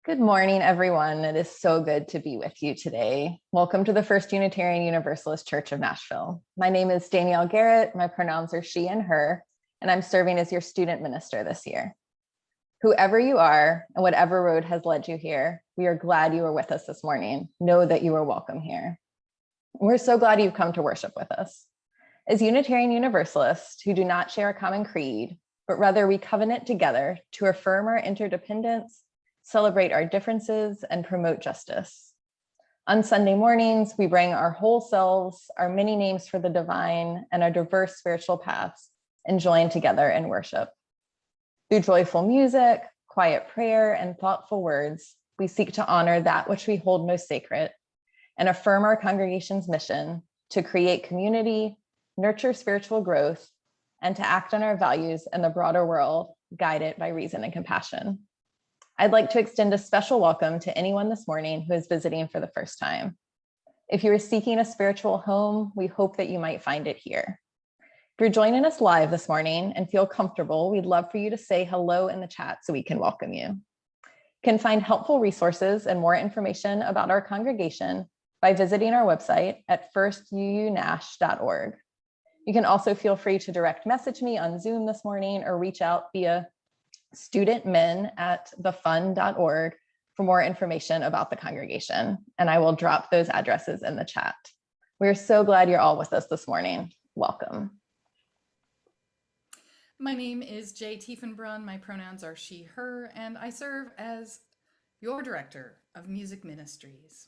Good morning, everyone. It is so good to be with you today. Welcome to the First Unitarian Universalist Church of Nashville. My name is Danielle Garrett. My pronouns are she and her, and I'm serving as your student minister this year. Whoever you are and whatever road has led you here, we are glad you are with us this morning. Know that you are welcome here. We're so glad you've come to worship with us. As Unitarian Universalists who do not share a common creed, but rather we covenant together to affirm our interdependence, celebrate our differences, and promote justice. On Sunday mornings, we bring our whole selves, our many names for the divine, and our diverse spiritual paths, and join together in worship. Through joyful music, quiet prayer, and thoughtful words, we seek to honor that which we hold most sacred and affirm our congregation's mission to create community, nurture spiritual growth, and to act on our values in the broader world, guided by reason and compassion. I'd like to extend a special welcome to anyone this morning who is visiting for the first time. If you are seeking a spiritual home, we hope that you might find it here. If you're joining us live this morning and feel comfortable, we'd love for you to say hello in the chat so we can welcome you. You can find helpful resources and more information about our congregation by visiting our website at firstuunash.org. You can also feel free to direct message me on Zoom this morning or reach out via studentmen@thefund.org for more information about the congregation, and I will drop those addresses in the chat. We're so glad you're all with us this morning. Welcome. My name is Jay Tiefenbrunn. My pronouns are she, her, and I serve as your director of music ministries.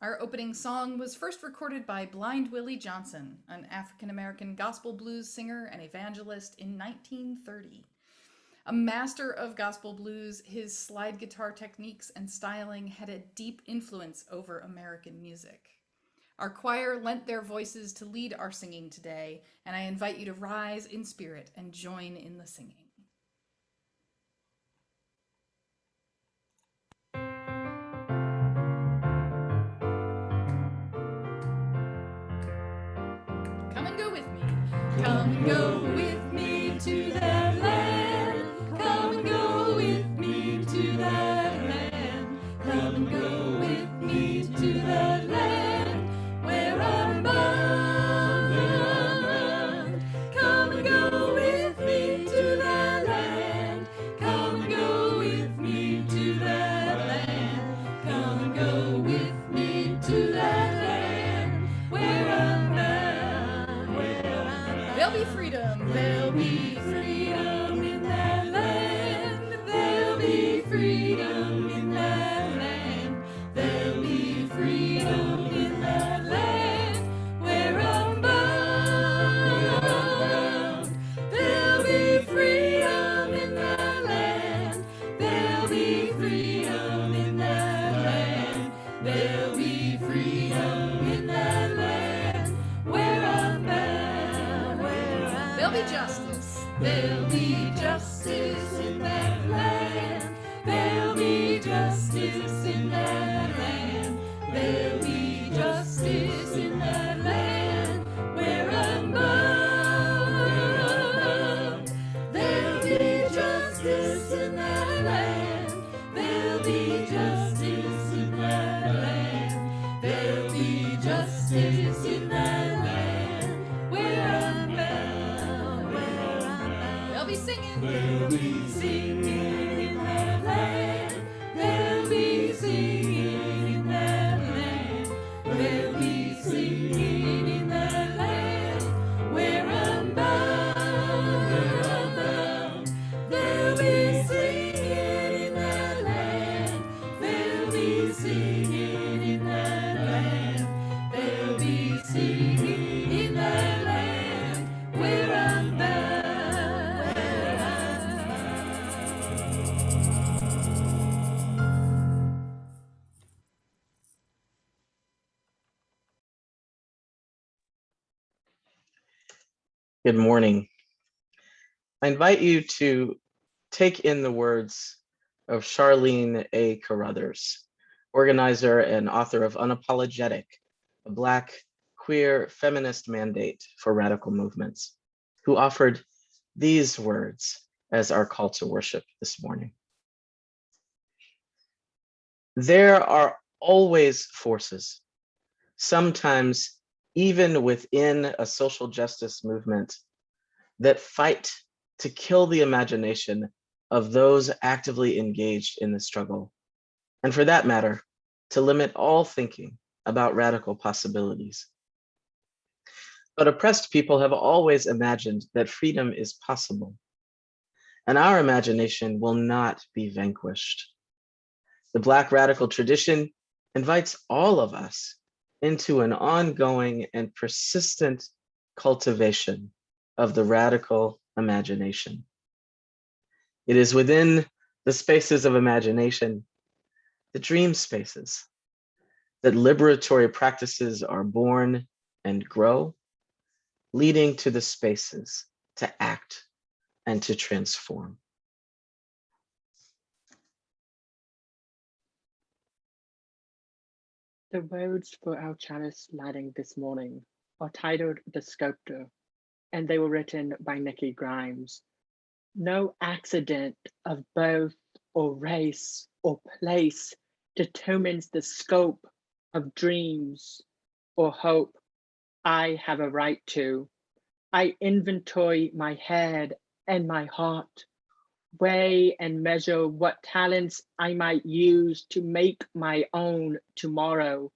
Our opening song was first recorded by Blind Willie Johnson, an African-American gospel blues singer and evangelist in 1930. A master of gospel blues, his slide guitar techniques and styling had a deep influence over American music. Our choir lent their voices to lead our singing today, and I invite you to rise in spirit and join in the singing. Come and go with me. Come and go with me to that land. Come and go with me to that land. Come and go with me to that land where I'm bound. Come and go with me to that land. Come and go with me to that land. Come and go with me to that land where I'm bound. There'll be freedom justice in that land. There'll be justice in that land. There'll be justice in that land. Where I'm bound. There'll be justice in that land. There'll be justice in that land. There'll be justice in that land. Where I'm bound. Where I'm bound. They'll be singing. They'll be singing in that land. They'll be singing in that land. They'll be singing in that land. Where I'm bound. They'll be singing in that land. They'll be singing in that land. They'll be singing in that land. Where I'm bound. Where I'm bound. Good morning. I invite you to take in the words of Charlene A. Carruthers, organizer and author of Unapologetic, a Black queer feminist mandate for radical movements, who offered these words as our call to worship this morning. There are always forces, sometimes even within a social justice movement, that fight to kill the imagination of those actively engaged in the struggle, and for that matter, to limit all thinking about radical possibilities. But oppressed people have always imagined that freedom is possible, and our imagination will not be vanquished. The Black radical tradition invites all of us into an ongoing and persistent cultivation of the radical imagination. It is within the spaces of imagination, the dream spaces, that liberatory practices are born and grow, leading to the spaces to act and to transform. The words for our chalice lighting this morning are titled The Sculptor, and they were written by Nikki Grimes. No accident of birth or race or place determines the scope of dreams or hope I have a right to. I inventory my head and my heart, weigh and measure what talents I might use to make my own tomorrow.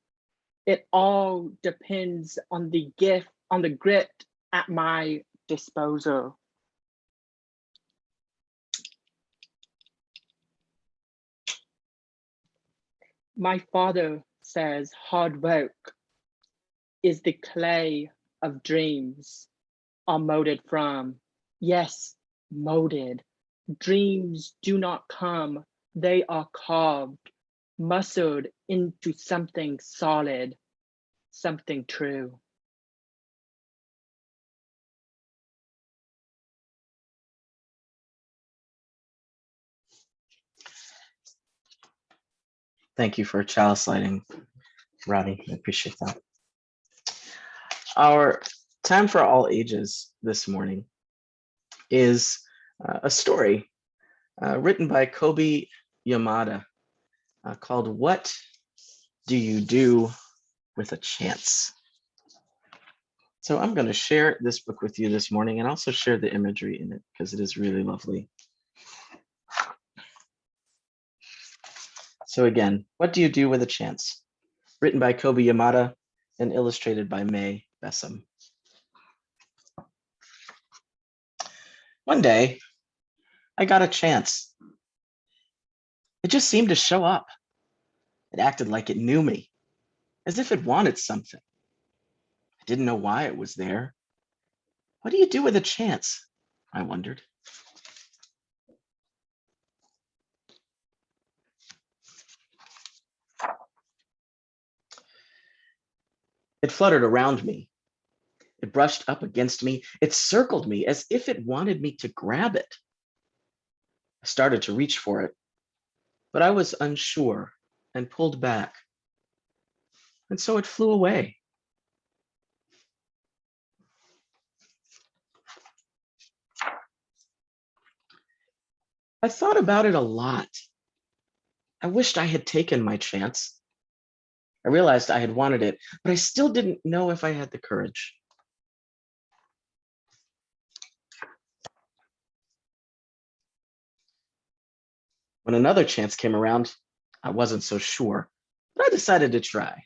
It all depends on the gift, on the grit at my disposal. My father says hard work is the clay of dreams are molded from. Yes, molded. Dreams do not come, they are carved, muscled into something solid, something true. Thank you for chalice lighting, Rodney. I appreciate that. Our time for all ages this morning is a story written by Kobe Yamada called What Do You Do with a Chance? So I'm going to share this book with you this morning and also share the imagery in it because it is really lovely. So again, What Do You Do with a Chance? Written by Kobe Yamada and illustrated by May Bessam. One day, I got a chance. It just seemed to show up. It acted like it knew me, as if it wanted something. I didn't know why it was there. What do you do with a chance? I wondered. It fluttered around me. It brushed up against me. It circled me as if it wanted me to grab it. I started to reach for it, but I was unsure and pulled back, and so it flew away. I thought about it a lot. I wished I had taken my chance. I realized I had wanted it, but I still didn't know if I had the courage. When another chance came around, I wasn't so sure, but I decided to try.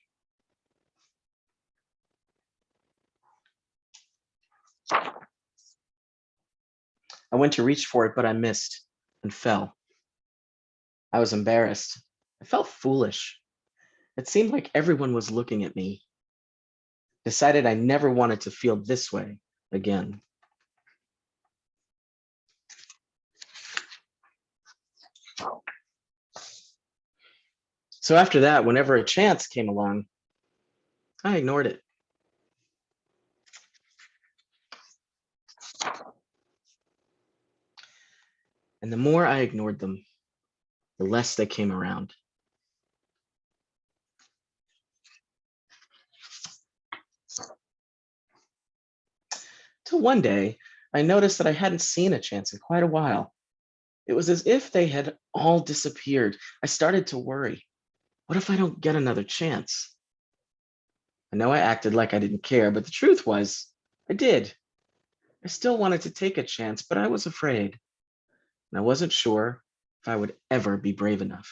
I went to reach for it, but I missed and fell. I was embarrassed. I felt foolish. It seemed like everyone was looking at me. Decided I never wanted to feel this way again. So after that, whenever a chance came along, I ignored it. And the more I ignored them, the less they came around. Till one day, I noticed that I hadn't seen a chance in quite a while. It was as if they had all disappeared. I started to worry. What if I don't get another chance? I know I acted like I didn't care, but the truth was, I did. I still wanted to take a chance, but I was afraid. And I wasn't sure if I would ever be brave enough.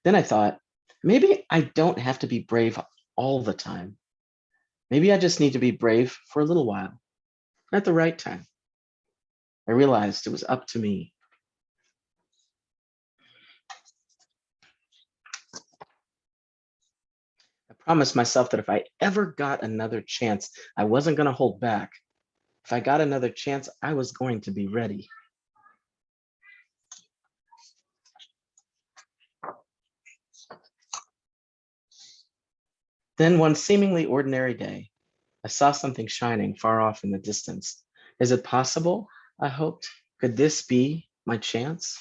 Then I thought, maybe I don't have to be brave all the time. Maybe I just need to be brave for a little while, at the right time. I realized it was up to me. I promised myself that if I ever got another chance, I wasn't going to hold back. If I got another chance, I was going to be ready. Then one seemingly ordinary day, I saw something shining far off in the distance. Is it possible? I hoped. Could this be my chance?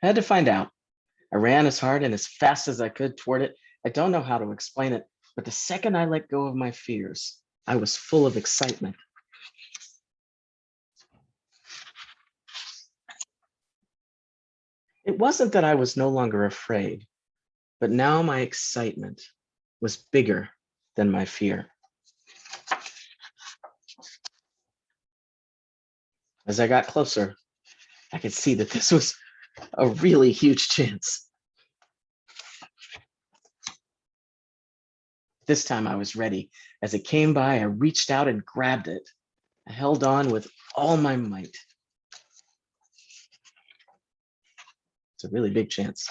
I had to find out. I ran as hard and as fast as I could toward it. I don't know how to explain it, but the second I let go of my fears, I was full of excitement. It wasn't that I was no longer afraid, but now my excitement was bigger than my fear. As I got closer, I could see that this was a really huge chance. This time I was ready. As it came by, I reached out and grabbed it. I held on with all my might. It's a really big chance.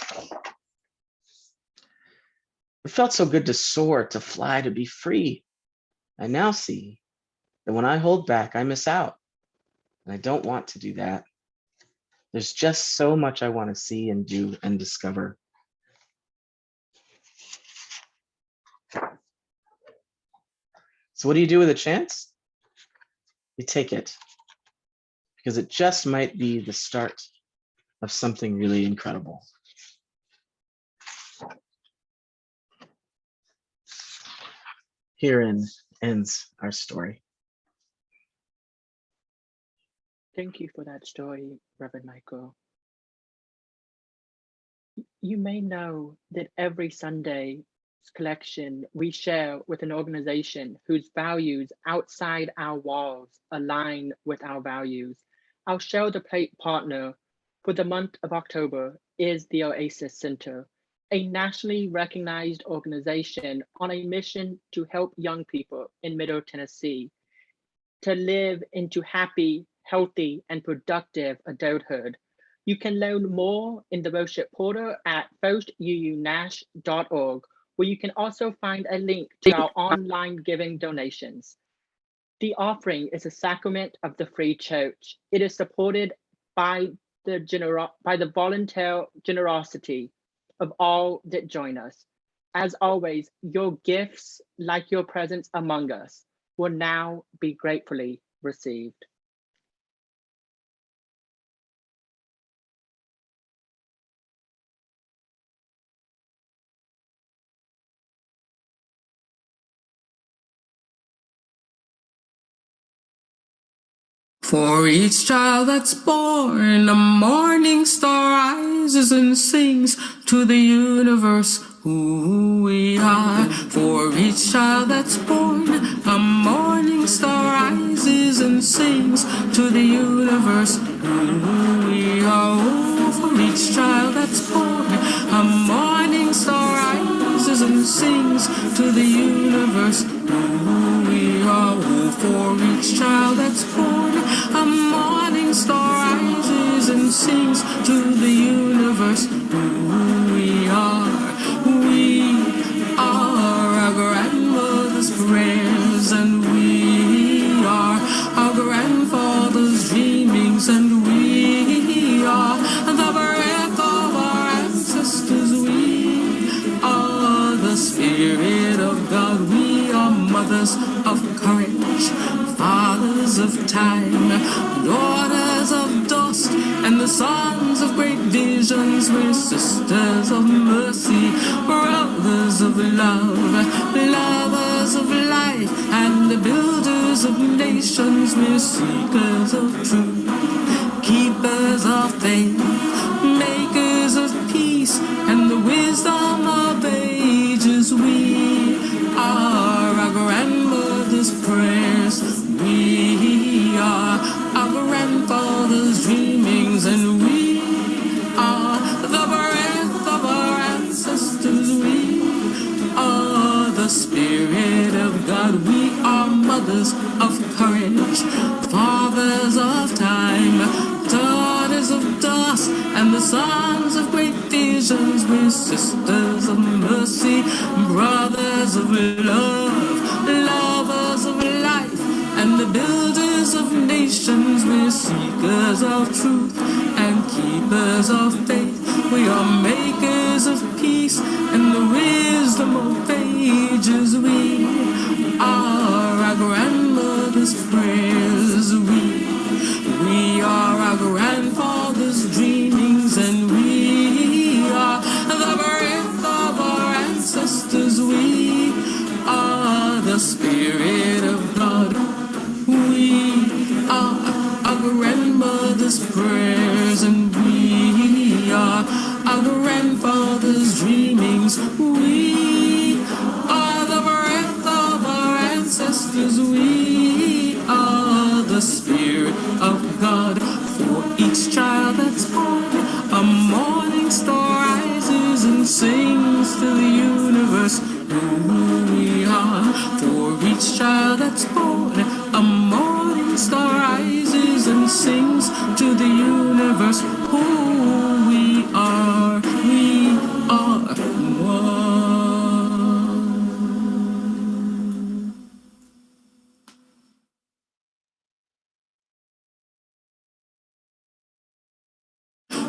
It felt so good to soar, to fly, to be free. I now see that when I hold back, I miss out. And I don't want to do that. There's just so much I want to see and do and discover. So what do you do with a chance? You take it, because it just might be the start of something really incredible. Herein ends our story. Thank you for that story, Reverend Mykal. You may know that every Sunday's collection we share with an organization whose values outside our walls align with our values. Our shelter plate partner for the month of October is the Oasis Center, a nationally recognized organization on a mission to help young people in Middle Tennessee to live into happy, healthy, and productive adulthood. You can learn more in the worship portal at firstuunash.org, where you can also find a link to our online giving donations. The offering is a sacrament of the Free Church. It is supported by the volunteer generosity of all that join us. As always, your gifts, like your presence among us, will now be gratefully received. For each child that's born, a morning star rises and sings to the universe who we are. For each child that's born, a morning star rises and sings to the universe who we are. Oh, for each child that's born, a morning star rises and sings to the universe who we are. Oh, for each child that's born, a morning star rises and sings to the universe who we are. We are our grandmother's prayers, and we are our grandfather's dreamings, and we are the breath of our ancestors. We are the Spirit of God. We are mothers of courage, fathers of time, daughters of dust, and the sons of great visions. We're sisters of mercy, brothers of love, lovers of life, and the builders of nations. We're seekers of truth, keepers of faith, makers of peace, and the wisdom of ages. We are our grandmother's prayers. We are our grandfather's dreamings, and we are the breath of our ancestors. We are the Spirit of God. We are mothers of courage, fathers of time, daughters of dust, and the sons of great visions. We're sisters of mercy, brothers of love, lovers of life, and the builders of nations. We're seekers of truth and keepers of faith. We are makers of peace and the wisdom of ages. We are our grandmother's prayers. We are our grandfather's dreamings, and we are the breath of our ancestors. We are the Spirit of God. We are our grandmother's prayers, and we are our grandfather's dreamings. We are the breath of our ancestors. We are the Spirit of God. For each child that's born, a morning star rises and sings to the universe who we are. For each child that's born, a morning star rises and sings to the universe who we are. We are one.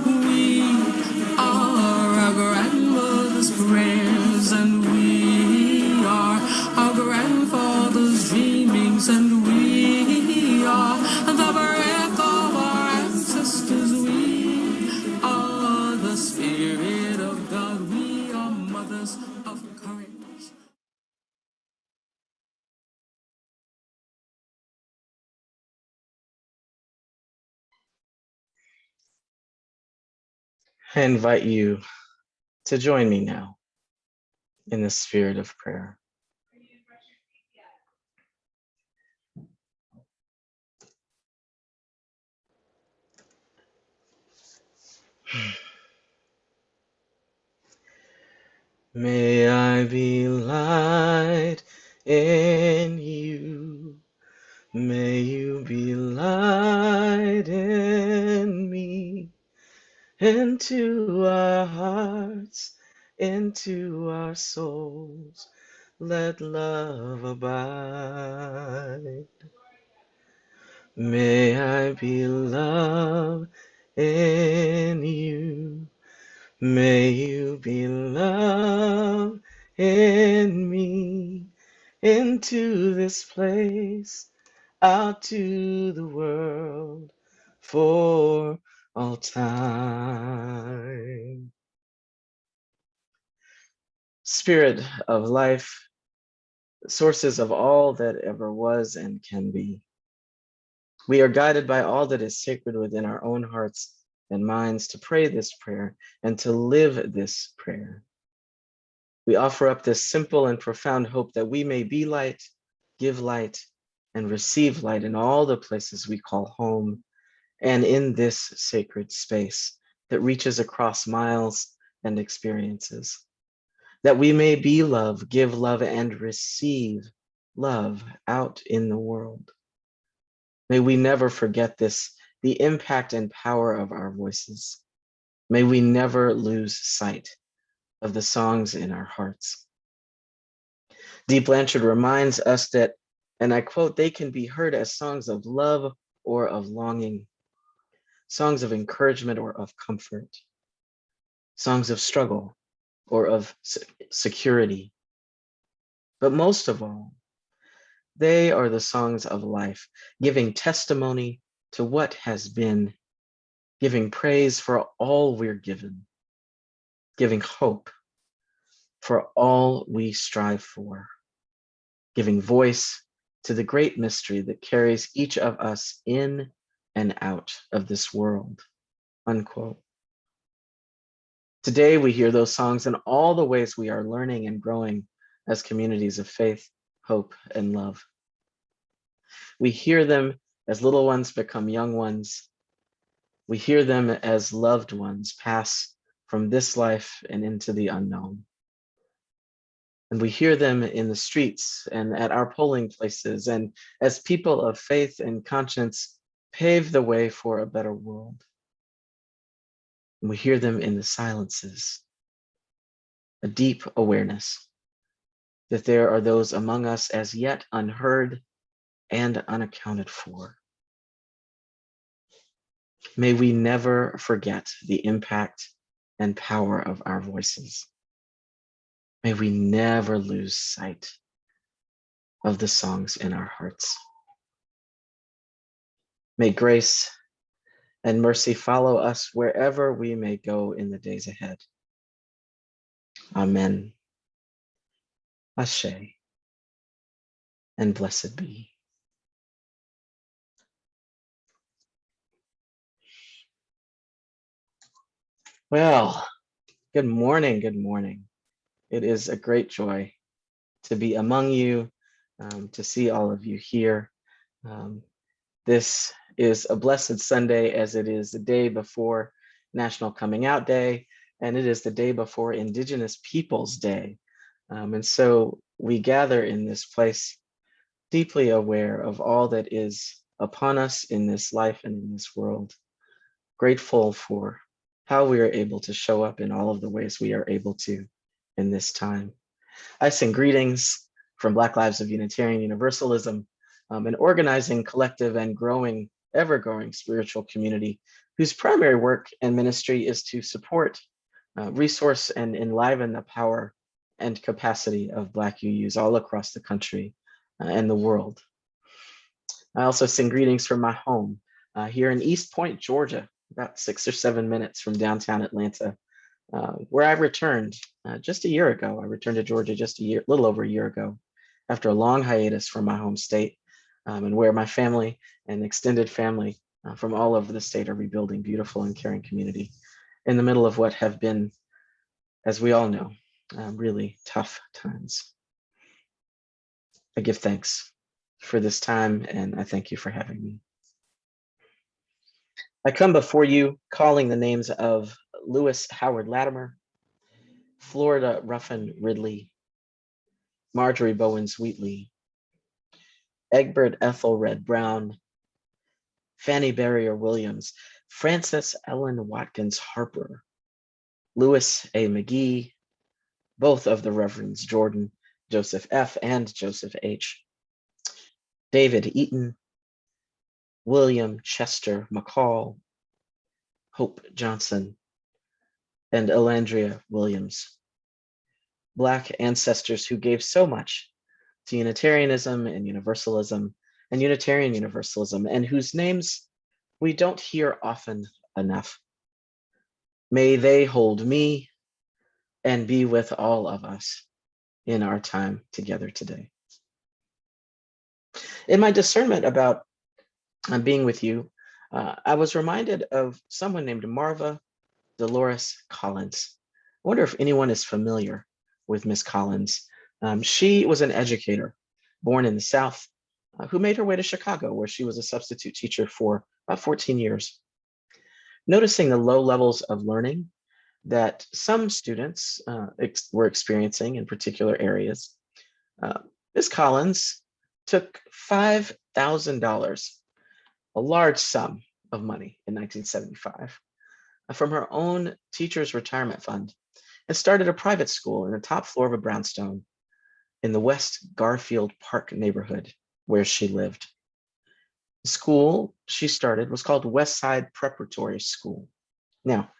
We are our grandmother's prayers, and we are our grandfather's dreamings, and we are the breath of our ancestors. We are the Spirit of God. We are mothers of courage. I invite you to join me now in the spirit of prayer. May I be light in you. May you be light in me. Into our hearts, into our souls, let love abide. May I be love in you. May you be love in me, into this place, out to the world for all time. Spirit of life, sources of all that ever was and can be. We are guided by all that is sacred within our own hearts and minds to pray this prayer and to live this prayer. We offer up this simple and profound hope that we may be light, give light, and receive light in all the places we call home, and in this sacred space that reaches across miles and experiences. That we may be love, give love, and receive love out in the world. May we never forget this, the impact and power of our voices. May we never lose sight of the songs in our hearts. Dee Blanchard reminds us that, and I quote, they can be heard as songs of love or of longing, songs of encouragement or of comfort, songs of struggle or of security. But most of all, they are the songs of life, giving testimony to what has been, giving praise for all we're given, giving hope for all we strive for, giving voice to the great mystery that carries each of us in and out of this world, unquote. Today, we hear those songs in all the ways we are learning and growing as communities of faith, hope, and love. We hear them as little ones become young ones. We hear them as loved ones pass from this life and into the unknown. And we hear them in the streets and at our polling places, and as people of faith and conscience pave the way for a better world. And we hear them in the silences, a deep awareness that there are those among us as yet unheard and unaccounted for. May we never forget the impact and power of our voices. May we never lose sight of the songs in our hearts. May grace and mercy follow us wherever we may go in the days ahead. Amen. Ashe, and blessed be. Well, good morning, good morning. It is a great joy to be among you, to see all of you here. This is a blessed Sunday, as it is the day before National Coming Out Day, and it is the day before Indigenous Peoples Day. And so we gather in this place deeply aware of all that is upon us in this life and in this world, grateful for how we are able to show up in all of the ways we are able to in this time. I send greetings from Black Lives of Unitarian Universalism, an organizing, collective, and growing, ever-growing spiritual community whose primary work and ministry is to support, resource, and enliven the power and capacity of Black UUs all across the country and the world. I also send greetings from my home here in East Point, Georgia, about 6 or 7 minutes from downtown Atlanta, where I returned just a year ago. I returned to Georgia just a little over a year ago, after a long hiatus from my home state, and where my family and extended family from all over the state are rebuilding beautiful and caring community in the middle of what have been, as we all know, really tough times. I give thanks for this time, and I thank you for having me. I come before you calling the names of Lewis Howard Latimer, Florida Ruffin Ridley, Marjorie Bowens Wheatley, Egbert Ethelred Brown, Fanny Barrier Williams, Frances Ellen Watkins Harper, Louis A. McGee, both of the Reverends Jordan, Joseph F. and Joseph H., David Eaton, William Chester McCall, Hope Johnson, and Elandria Williams, Black ancestors who gave so much to Unitarianism and Universalism and Unitarian Universalism, and whose names we don't hear often enough. May they hold me and be with all of us in our time together today. In my discernment about being with you, I was reminded of someone named Marva Dolores Collins. I wonder if anyone is familiar with Miss Collins. She was an educator born in the South who made her way to Chicago, where she was a substitute teacher for about 14 years. Noticing the low levels of learning that some students were experiencing in particular areas, Ms. Collins took $5,000, a large sum of money in 1975, from her own teacher's retirement fund and started a private school in the top floor of a brownstone in the West Garfield Park neighborhood where she lived. The school she started was called Westside Preparatory School. Now,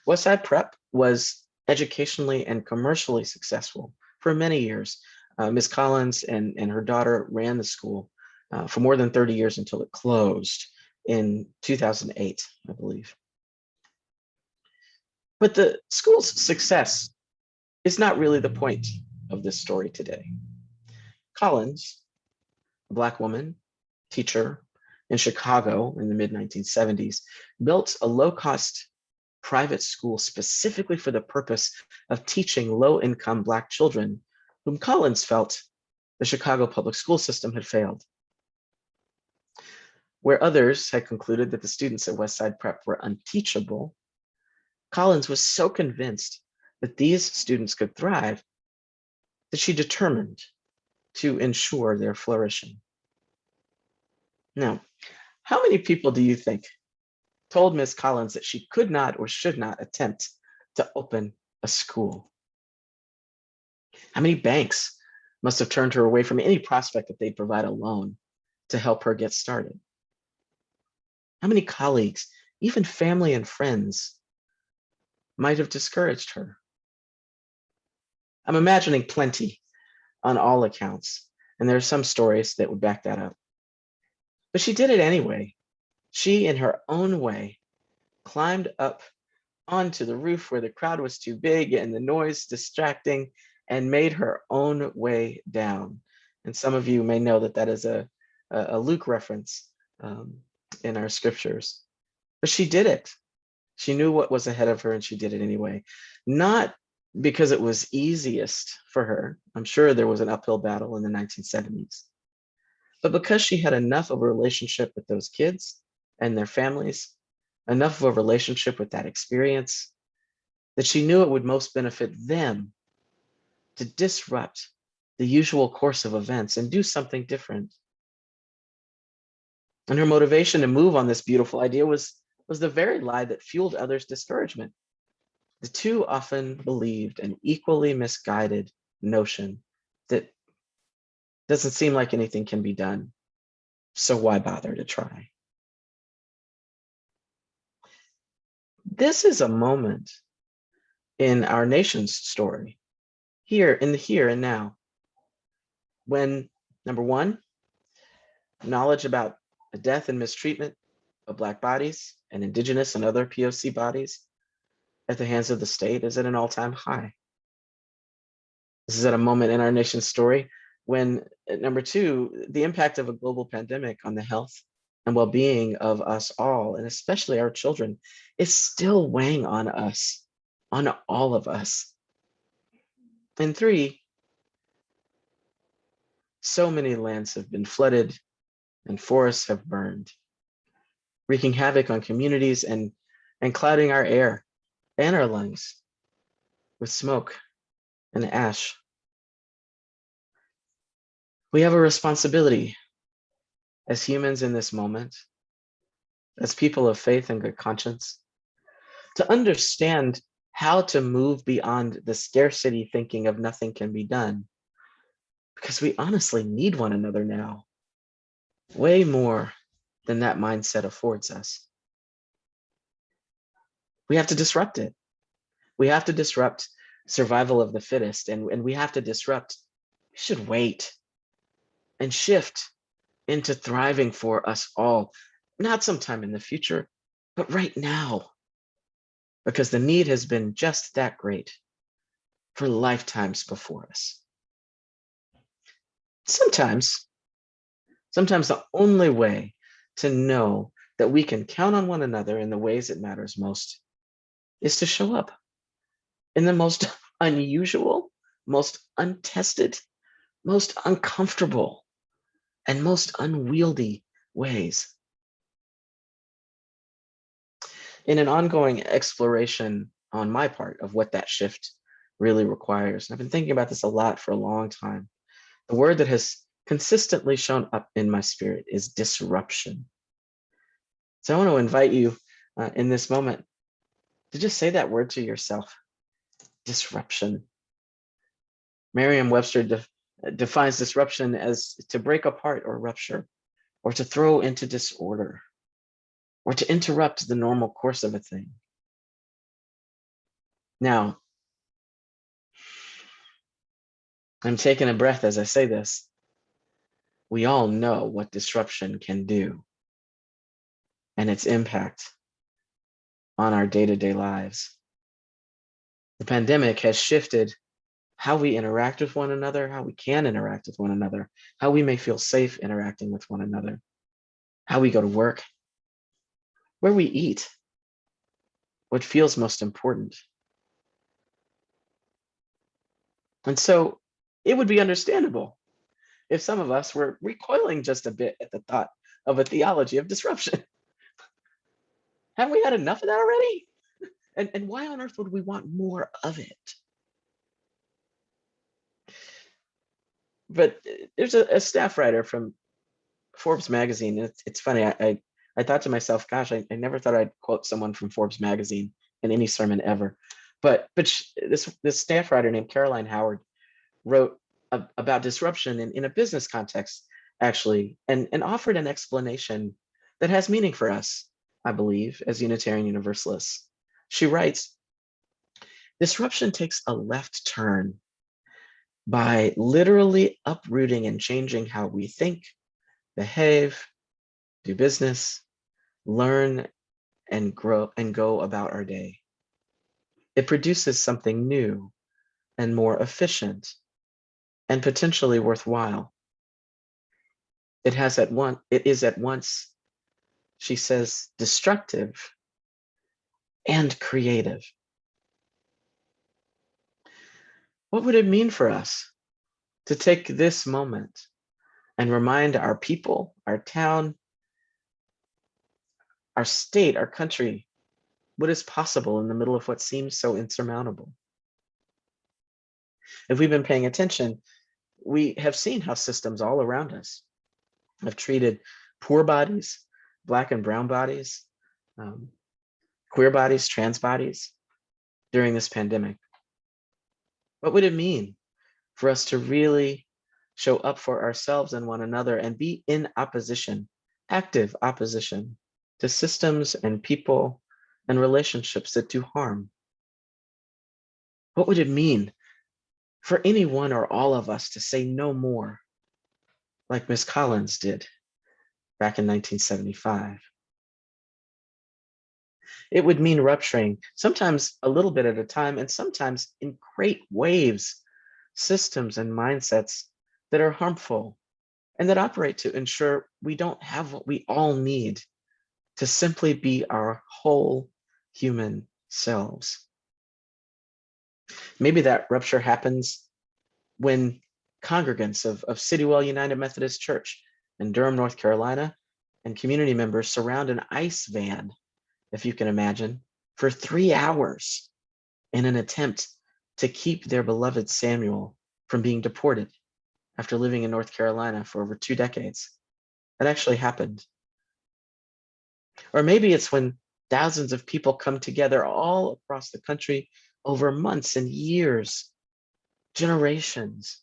Westside Prep was educationally and commercially successful for many years. Ms. Collins and her daughter ran the school for more than 30 years until it closed in 2008, I believe. But the school's success is not really the point of this story today. Collins, a Black woman, teacher in Chicago in the mid-1970s, built a low-cost private school specifically for the purpose of teaching low-income Black children whom Collins felt the Chicago public school system had failed. Where others had concluded that the students at Westside Prep were unteachable, Collins was so convinced that these students could thrive that she determined to ensure their flourishing. Now, how many people do you think told Ms. Collins that she could not or should not attempt to open a school? How many banks must have turned her away from any prospect that they'd provide a loan to help her get started? How many colleagues, even family and friends, might have discouraged her? I'm imagining plenty on all accounts, and there are some stories that would back that up. But she did it anyway. She, in her own way, climbed up onto the roof where the crowd was too big and the noise distracting, and made her own way down. And some of you may know that that is a Luke reference in our scriptures. But she did it. She knew what was ahead of her and she did it anyway. Not because it was easiest for her. I'm sure there was an uphill battle in the 1970s. But because she had enough of a relationship with those kids and their families, enough of a relationship with that experience, that she knew it would most benefit them to disrupt the usual course of events and do something different. And her motivation to move on this beautiful idea was the very lie that fueled others' discouragement. The two often believed an equally misguided notion that doesn't seem like anything can be done, so why bother to try? This is a moment in our nation's story, here in the here and now, when, number one, knowledge about the death and mistreatment of Black bodies and Indigenous and other POC bodies at the hands of the state is at an all-time high. This is at a moment in our nation's story when, number two, the impact of a global pandemic on the health and well-being of us all, and especially our children, is still weighing on us, on all of us. And three, so many lands have been flooded and forests have burned, wreaking havoc on communities and clouding our air and our lungs with smoke and ash. We have a responsibility as humans in this moment, as people of faith and good conscience, to understand how to move beyond the scarcity thinking of nothing can be done, because we honestly need one another now, way more than that mindset affords us. We have to disrupt it. We have to disrupt survival of the fittest, and we have to disrupt. We should wait and shift into thriving for us all, not sometime in the future, but right now, because the need has been just that great for lifetimes before us. Sometimes the only way to know that we can count on one another in the ways it matters most is to show up in the most unusual, most untested, most uncomfortable, and most unwieldy ways. In an ongoing exploration on my part of what that shift really requires, and I've been thinking about this a lot for a long time, the word that has consistently shown up in my spirit is disruption. So I want to invite you in this moment to just say that word to yourself, disruption. Merriam-Webster defines disruption as to break apart or rupture, or to throw into disorder, or to interrupt the normal course of a thing. Now, I'm taking a breath as I say this. We all know what disruption can do and its impact on our day-to-day lives. The pandemic has shifted how we interact with one another, how we can interact with one another, how we may feel safe interacting with one another, how we go to work, where we eat, what feels most important. And so it would be understandable if some of us were recoiling just a bit at the thought of a theology of disruption. Haven't we had enough of that already? And why on earth would we want more of it? But there's a staff writer from Forbes magazine. It's funny. I thought to myself, gosh, I never thought I'd quote someone from Forbes magazine in any sermon ever. But this staff writer named Caroline Howard wrote about disruption in a business context, actually, and offered an explanation that has meaning for us, I believe, as Unitarian Universalists. She writes, disruption takes a left turn by literally uprooting and changing how we think, behave, do business, learn, and grow and go about our day. It produces something new and more efficient and potentially worthwhile. It is at once, she says, destructive and creative. What would it mean for us to take this moment and remind our people, our town, our state, our country, what is possible in the middle of what seems so insurmountable? If we've been paying attention, we have seen how systems all around us have treated poor bodies, Black and brown bodies, queer bodies, trans bodies during this pandemic. What would it mean for us to really show up for ourselves and one another and be in opposition, active opposition to systems and people and relationships that do harm? What would it mean for any one or all of us to say no more, like Miss Collins did back in 1975? It would mean rupturing, sometimes a little bit at a time, and sometimes in great waves, systems and mindsets that are harmful and that operate to ensure we don't have what we all need to simply be our whole human selves. Maybe that rupture happens when congregants of Citywell United Methodist Church in Durham, North Carolina, and community members surround an ICE van, if you can imagine, for 3 hours in an attempt to keep their beloved Samuel from being deported after living in North Carolina for over 2 decades. That actually happened. Or maybe it's when thousands of people come together all across the country over months and years, generations,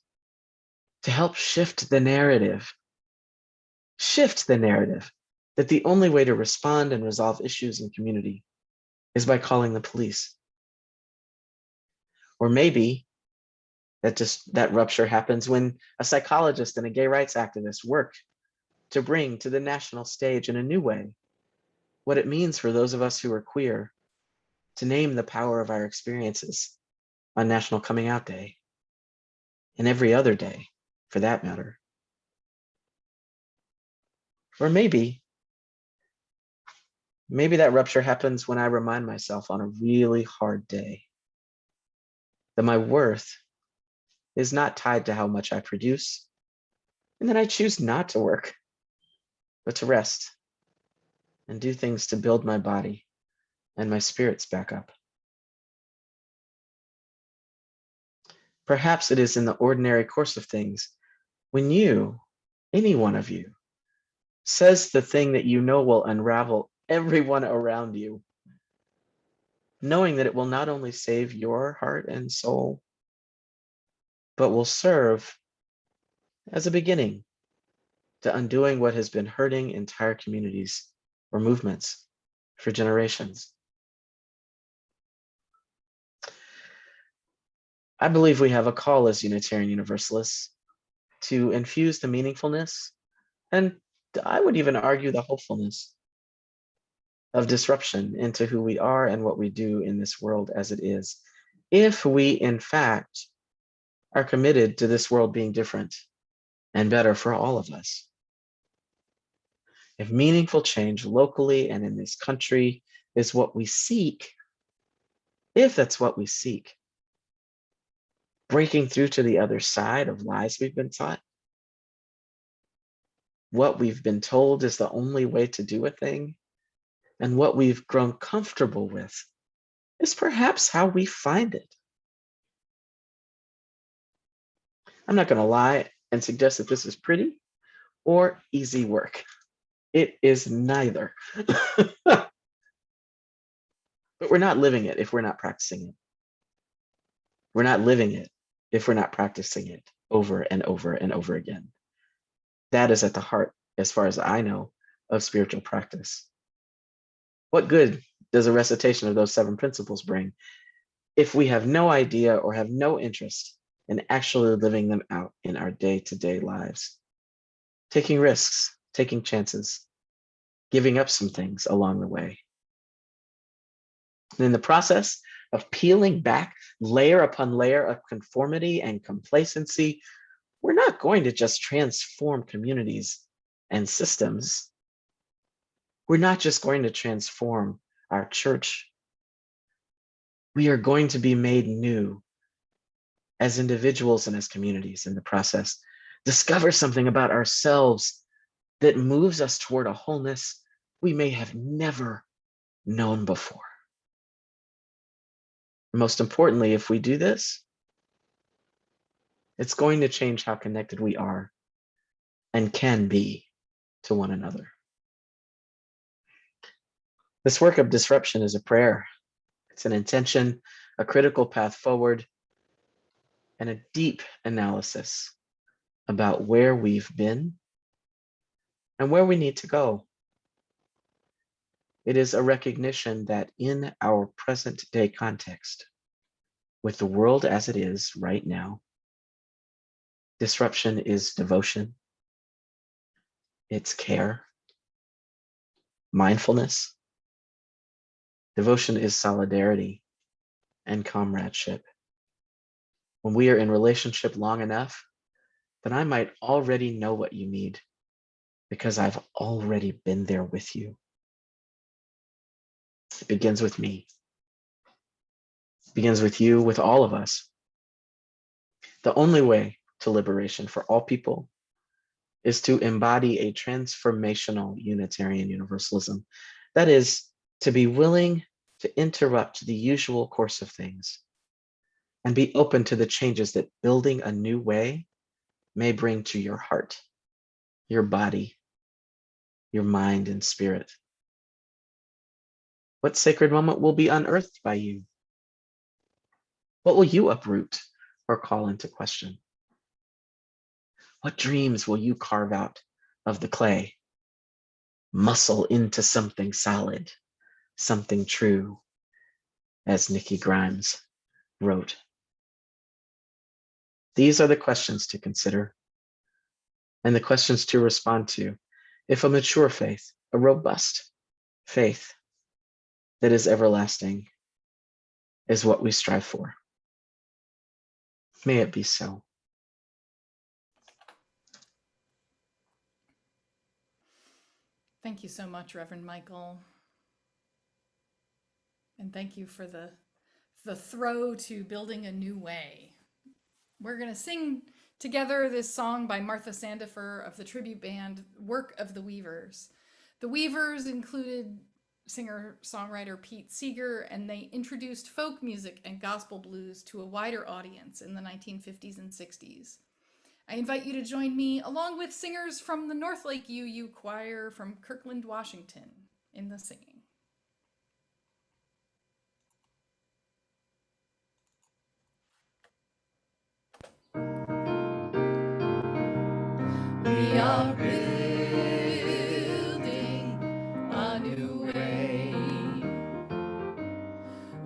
to help shift the narrative that the only way to respond and resolve issues in community is by calling the police. Or maybe that rupture happens when a psychologist and a gay rights activist work to bring to the national stage in a new way what it means for those of us who are queer to name the power of our experiences on National Coming Out Day and every other day, for that matter. Or maybe that rupture happens when I remind myself on a really hard day that my worth is not tied to how much I produce, and that I choose not to work, but to rest and do things to build my body and my spirits back up. Perhaps it is in the ordinary course of things when you, any one of you, says the thing that you know will unravel everyone around you, knowing that it will not only save your heart and soul, but will serve as a beginning to undoing what has been hurting entire communities or movements for generations. I believe we have a call as Unitarian Universalists to infuse the meaningfulness, and I would even argue the hopefulness of disruption into who we are and what we do in this world as it is, if we in fact are committed to this world being different and better for all of us. If meaningful change locally and in this country is what we seek, if that's what we seek, breaking through to the other side of lies we've been taught, what we've been told is the only way to do a thing, and what we've grown comfortable with is perhaps how we find it. I'm not going to lie and suggest that this is pretty or easy work. It is neither. But we're not living it if we're not practicing it. We're not living it if we're not practicing it over and over and over again. That is at the heart, as far as I know, of spiritual practice. What good does a recitation of those 7 principles bring if we have no idea or have no interest in actually living them out in our day-to-day lives? Taking risks, taking chances, giving up some things along the way. And in the process of peeling back layer upon layer of conformity and complacency, we're not going to just transform communities and systems. We're not just going to transform our church. We are going to be made new as individuals and as communities in the process. Discover something about ourselves that moves us toward a wholeness we may have never known before. Most importantly, if we do this, it's going to change how connected we are and can be to one another. This work of disruption is a prayer. It's an intention, a critical path forward, and a deep analysis about where we've been and where we need to go. It is a recognition that in our present day context, with the world as it is right now, disruption is devotion, it's care, mindfulness. Devotion is solidarity and comradeship. When we are in relationship long enough, then I might already know what you need because I've already been there with you. It begins with me. It begins with you, with all of us. The only way to liberation for all people is to embody a transformational Unitarian Universalism. That is, to be willing to interrupt the usual course of things and be open to the changes that building a new way may bring to your heart, your body, your mind and spirit. What sacred moment will be unearthed by you? What will you uproot or call into question? What dreams will you carve out of the clay, muscle into something solid, something true, as Nikki Grimes wrote These are the questions to consider and the questions to respond to if a mature faith, a robust faith that is everlasting, is what we strive for. May it be so. Thank you so much, Reverend Mykal. And thank you for the throw to building a new way. We're going to sing together this song by Martha Sandifer of the tribute band Work of the Weavers. The Weavers included singer-songwriter Pete Seeger, and they introduced folk music and gospel blues to a wider audience in the 1950s and 60s. I invite you to join me, along with singers from the North Lake UU Choir from Kirkland, Washington, in the singing. We are building a new way.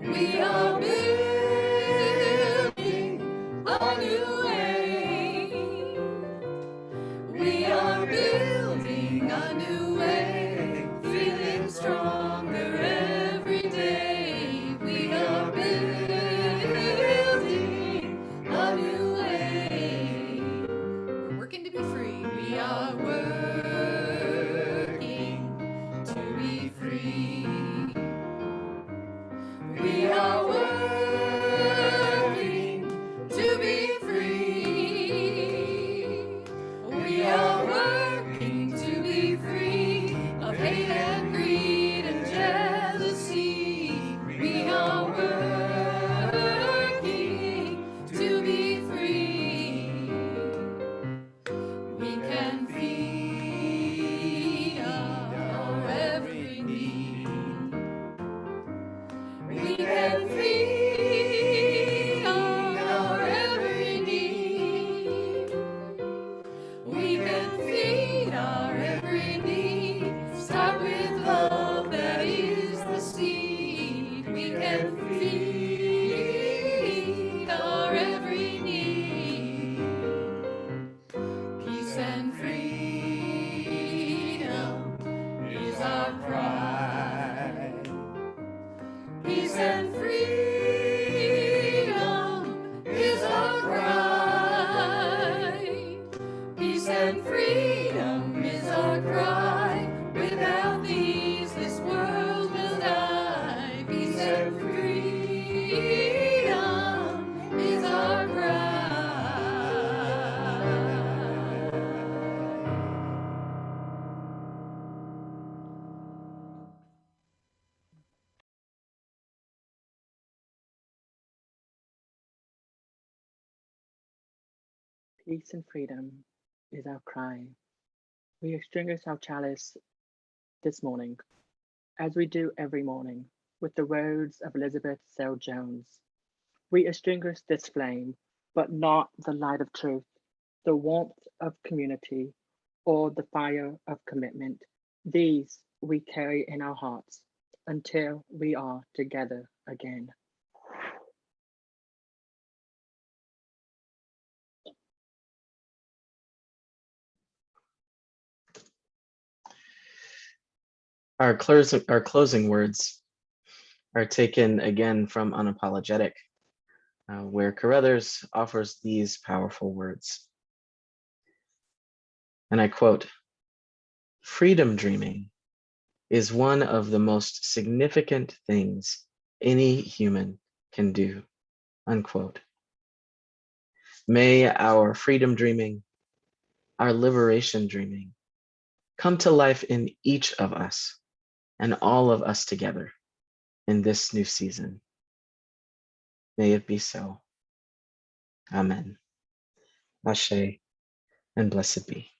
We are building a new way. We are building a new way, feeling stronger every day. We are building a new way. We're working to be free. We are working to be free. We are working to be free. We are working to be free of hate and greed and jealousy. We are working to be free. We can feed our every need. We can feed our every need. We can feed our every need. Start with love, that is the seed. We can feed our every need. Peace and freedom is our cry. Peace and freedom is our cry. Peace and freedom is our cry. Without these, this world will die. Peace and freedom is our cry. Peace and freedom is our cry. We extinguish our chalice this morning, as we do every morning, with the words of Elizabeth Sell Jones. We extinguish this flame, but not the light of truth, the warmth of community, or the fire of commitment. These we carry in our hearts until we are together again. Our closing words are taken again from Unapologetic, where Carruthers offers these powerful words. And I quote, "Freedom dreaming is one of the most significant things any human can do," unquote. May our freedom dreaming, our liberation dreaming, come to life in each of us and all of us together in this new season. May it be so. Amen. Ashe, and blessed be.